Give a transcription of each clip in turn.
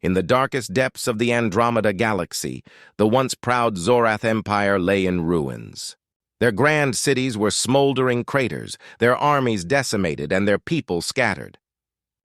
In the darkest depths of the Andromeda galaxy, the once proud Zorath Empire lay in ruins. Their grand cities were smoldering craters, their armies decimated, and their people scattered.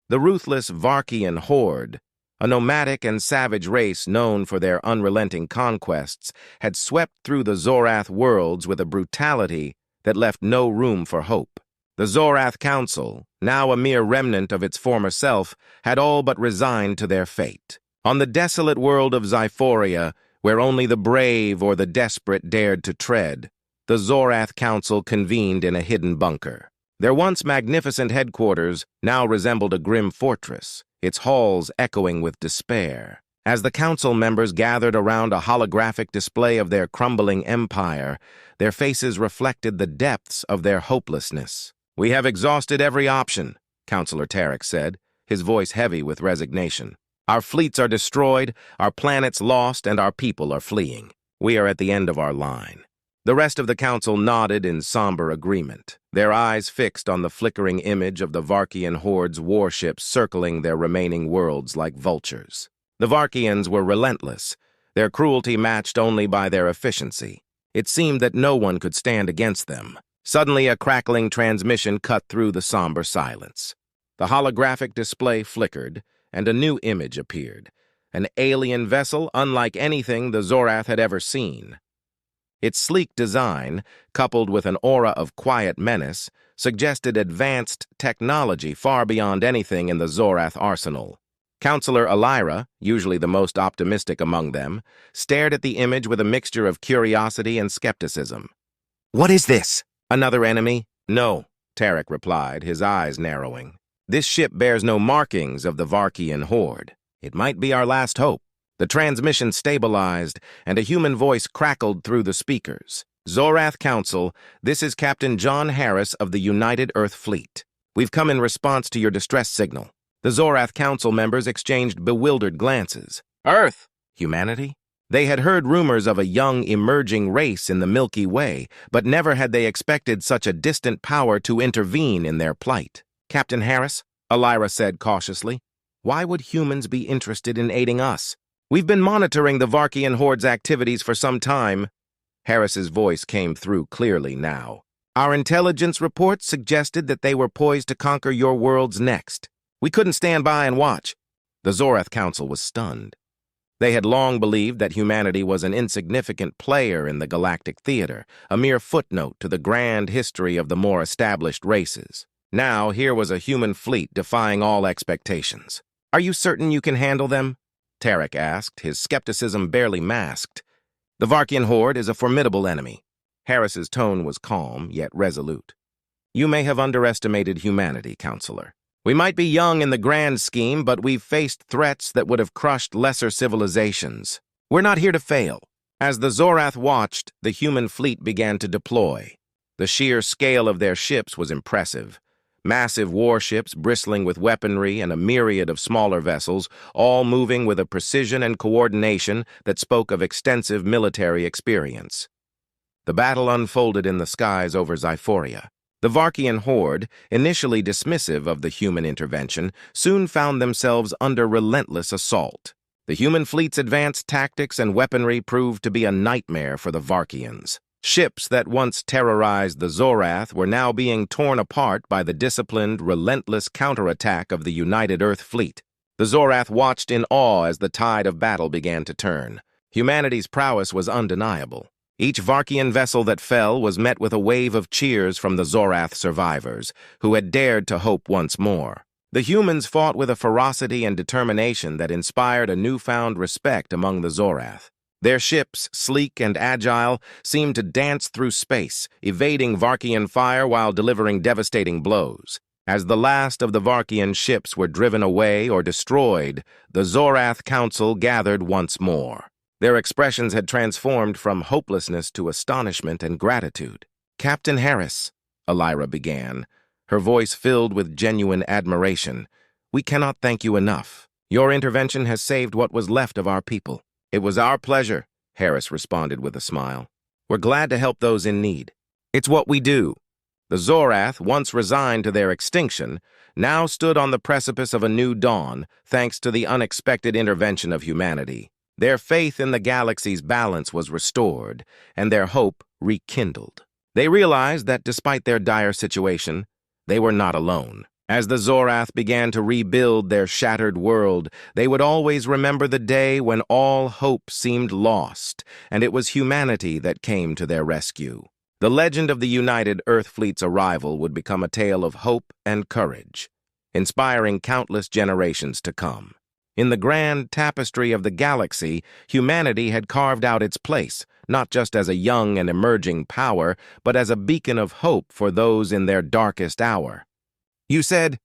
The ruthless Varkian horde, a nomadic and savage race known for their unrelenting conquests, had swept through the Zorath worlds with a brutality that left no room for hope. The Zorath Council, now a mere remnant of its former self, had all but resigned to their fate. On the desolate world of Zyphoria, where only the brave or the desperate dared to tread, the Zorath Council convened in a hidden bunker. Their once magnificent headquarters now resembled a grim fortress, its halls echoing with despair. As the council members gathered around a holographic display of their crumbling empire, their faces reflected the depths of their hopelessness. "We have exhausted every option," Councillor Tarek said, his voice heavy with resignation. "Our fleets are destroyed, our planets lost, and our people are fleeing. We are at the end of our line." The rest of the council nodded in somber agreement, their eyes fixed on the flickering image of the Varkian horde's warships circling their remaining worlds like vultures. The Varkians were relentless, their cruelty matched only by their efficiency. It seemed that no one could stand against them. Suddenly, a crackling transmission cut through the somber silence. The holographic display flickered, and a new image appeared, an alien vessel unlike anything the Zorath had ever seen. Its sleek design, coupled with an aura of quiet menace, suggested advanced technology far beyond anything in the Zorath arsenal. Councillor Elira, usually the most optimistic among them, stared at the image with a mixture of curiosity and skepticism. "What is this? Another enemy?" "No," Tarek replied, his eyes narrowing. "This ship bears no markings of the Varkian horde. It might be our last hope." The transmission stabilized, and a human voice crackled through the speakers. "Zorath Council, this is Captain John Harris of the United Earth Fleet. We've come in response to your distress signal." The Zorath Council members exchanged bewildered glances. Earth? Humanity? They had heard rumors of a young, emerging race in the Milky Way, but never had they expected such a distant power to intervene in their plight. "Captain Harris," Elira said cautiously, "why would humans be interested in aiding us? We've been monitoring the Varkian horde's activities for some time." Harris's voice came through clearly now. "Our intelligence reports suggested that they were poised to conquer your worlds next. We couldn't stand by and watch." The Zorath Council was stunned. They had long believed that humanity was an insignificant player in the galactic theater, a mere footnote to the grand history of the more established races. Now, here was a human fleet defying all expectations. "Are you certain you can handle them?" Tarek asked, his skepticism barely masked. "The Varkian horde is a formidable enemy." Harris's tone was calm, yet resolute. "You may have underestimated humanity, Counselor. We might be young in the grand scheme, but we've faced threats that would have crushed lesser civilizations. We're not here to fail." As the Zorath watched, the human fleet began to deploy. The sheer scale of their ships was impressive. Massive warships bristling with weaponry and a myriad of smaller vessels, all moving with a precision and coordination that spoke of extensive military experience. The battle unfolded in the skies over Zyphoria. The Varkian horde, initially dismissive of the human intervention, soon found themselves under relentless assault. The human fleet's advanced tactics and weaponry proved to be a nightmare for the Varkians. Ships that once terrorized the Zorath were now being torn apart by the disciplined, relentless counterattack of the United Earth Fleet. The Zorath watched in awe as the tide of battle began to turn. Humanity's prowess was undeniable. Each Varkian vessel that fell was met with a wave of cheers from the Zorath survivors, who had dared to hope once more. The humans fought with a ferocity and determination that inspired a newfound respect among the Zorath. Their ships, sleek and agile, seemed to dance through space, evading Varkian fire while delivering devastating blows. As the last of the Varkian ships were driven away or destroyed, the Zorath Council gathered once more. Their expressions had transformed from hopelessness to astonishment and gratitude. "Captain Harris," Elira began, her voice filled with genuine admiration, "we cannot thank you enough. Your intervention has saved what was left of our people." "It was our pleasure," Harris responded with a smile. "We're glad to help those in need. It's what we do." The Zorath, once resigned to their extinction, now stood on the precipice of a new dawn thanks to the unexpected intervention of humanity. Their faith in the galaxy's balance was restored, and their hope rekindled. They realized that despite their dire situation, they were not alone. As the Zorath began to rebuild their shattered world, they would always remember the day when all hope seemed lost, and it was humanity that came to their rescue. The legend of the United Earth Fleet's arrival would become a tale of hope and courage, inspiring countless generations to come. In the grand tapestry of the galaxy, humanity had carved out its place, not just as a young and emerging power, but as a beacon of hope for those in their darkest hour. "You said